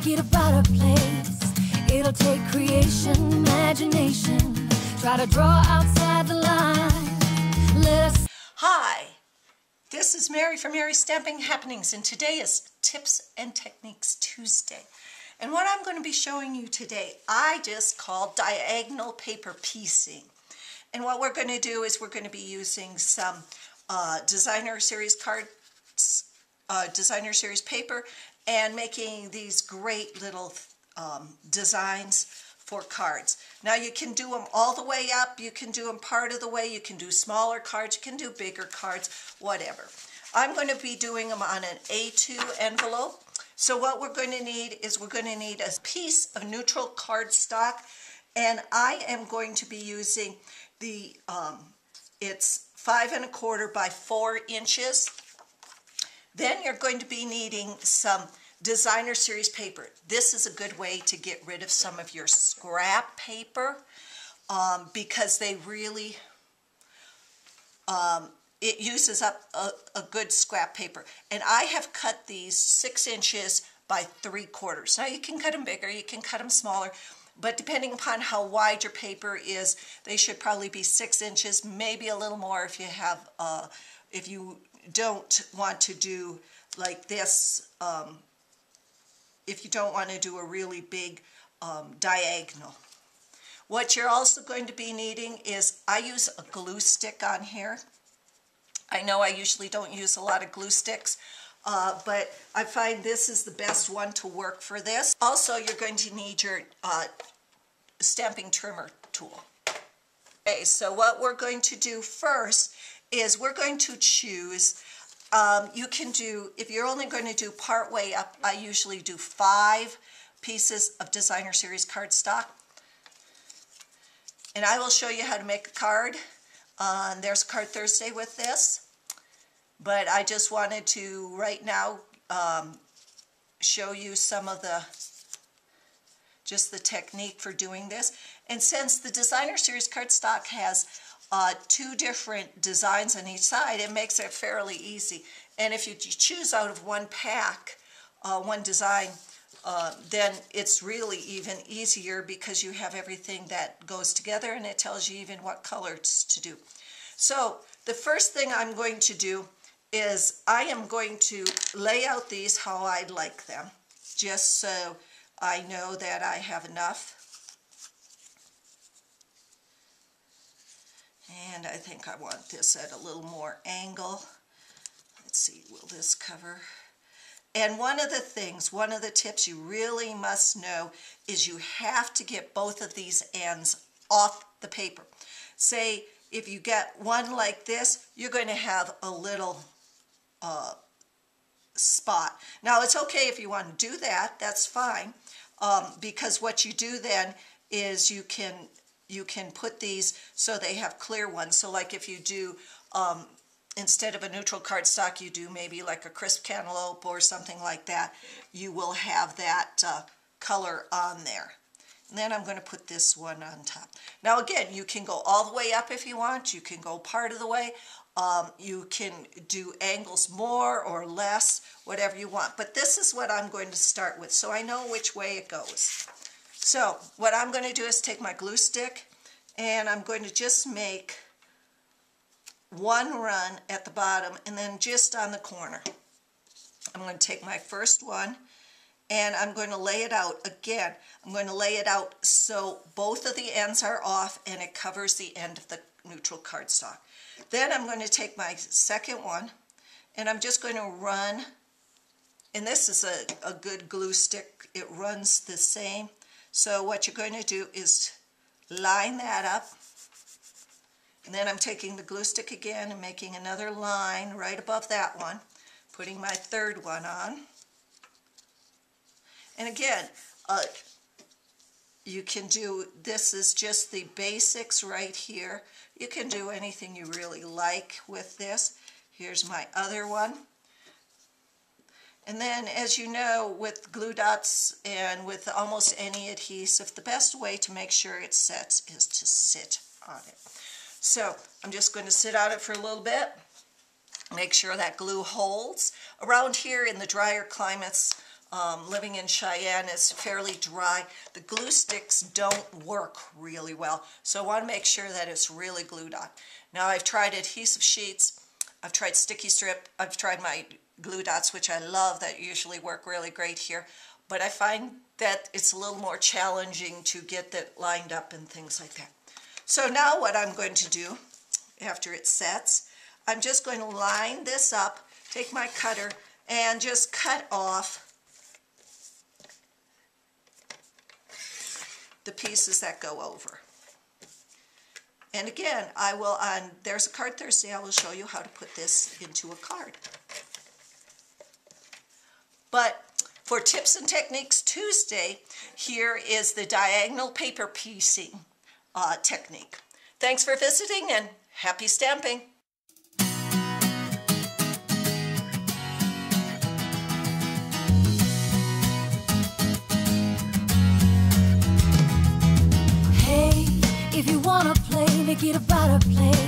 make it a better place. It'll take creation, imagination. Try to draw outside the line. Let's... Hi, this is Mary from Mary's Stamping Happenings, and today is Tips and Techniques Tuesday. And what I'm going to be showing you today, I just call diagonal paper piecing. And what we're going to do is we're going to be using some designer series cards, designer series paper, and making these great little designs for cards. Now you can do them all the way up, you can do them part of the way, you can do smaller cards, you can do bigger cards, whatever. I'm going to be doing them on an A2 envelope. So what we're going to need is we're going to need a piece of neutral cardstock, and I am going to be using the, it's 5 1/4 by 4 inches. Then you're going to be needing some designer series paper. This is a good way to get rid of some of your scrap paper because they really, it uses up a good scrap paper. And I have cut these 6 inches by 3/4. Now you can cut them bigger, you can cut them smaller, but depending upon how wide your paper is, they should probably be 6 inches, maybe a little more if you have, if you don't want to do like this, if you don't want to do a really big diagonal. What you're also going to be needing is, I use a glue stick on here. I know I usually don't use a lot of glue sticks, but I find this is the best one to work for this. Also, you're going to need your Stampin Trimmer tool. Okay, so what we're going to do first is we're going to choose, you can do, if you're only going to do part way up, I usually do 5 pieces of designer series cardstock. And I will show you how to make a card. There's Card Thursday with this. But I just wanted to, right now, show you some of the, just the technique for doing this. And since the designer series cardstock has 2 different designs on each side, it makes it fairly easy. And if you choose out of one pack, one design, then it's really even easier because you have everything that goes together and it tells you even what colors to do. So the first thing I'm going to do is I am going to lay out these how I like them, just so I know that I have enough. And I think I want this at a little more angle. Let's see, will this cover? And one of the things, one of the tips you really must know is you have to get both of these ends off the paper. Say, if you get one like this, you're going to have a little spot. Now, it's okay if you want to do that, that's fine, because what you do then is you can put these so they have clear ones. So like if you do, instead of a neutral cardstock, you do maybe like a crisp cantaloupe or something like that, you will have that color on there. And then I'm going to put this one on top. Now again, you can go all the way up if you want, you can go part of the way, you can do angles more or less, whatever you want. But this is what I'm going to start with, so I know which way it goes. So what I'm going to do is take my glue stick and I'm going to just make one run at the bottom and then just on the corner. I'm going to take my first one and I'm going to lay it out again. I'm going to lay it out so both of the ends are off and it covers the end of the neutral cardstock. Then I'm going to take my second one and I'm just going to run, and this is a good glue stick, it runs the same. So what you're going to do is line that up, and then I'm taking the glue stick again and making another line right above that one, putting my third one on. And again, you can do, this is just the basics right here. You can do anything you really like with this. Here's my other one. And then, as you know, with glue dots and with almost any adhesive, the best way to make sure it sets is to sit on it. So I'm just going to sit on it for a little bit, make sure that glue holds. Around here in the drier climates, living in Cheyenne is fairly dry. The glue sticks don't work really well, so I want to make sure that it's really glued on. Now I've tried adhesive sheets, I've tried sticky strip, I've tried my glue dots, which I love, that usually work really great here, but I find that it's a little more challenging to get that lined up and things like that. So now what I'm going to do, after it sets, I'm just going to line this up, take my cutter, and just cut off the pieces that go over. And again, I will, there's a Card Thursday, I will show you how to put this into a card. But for Tips and Techniques Tuesday, here is the diagonal paper piecing technique. Thanks for visiting and happy stamping! If you wanna play, make it about a play.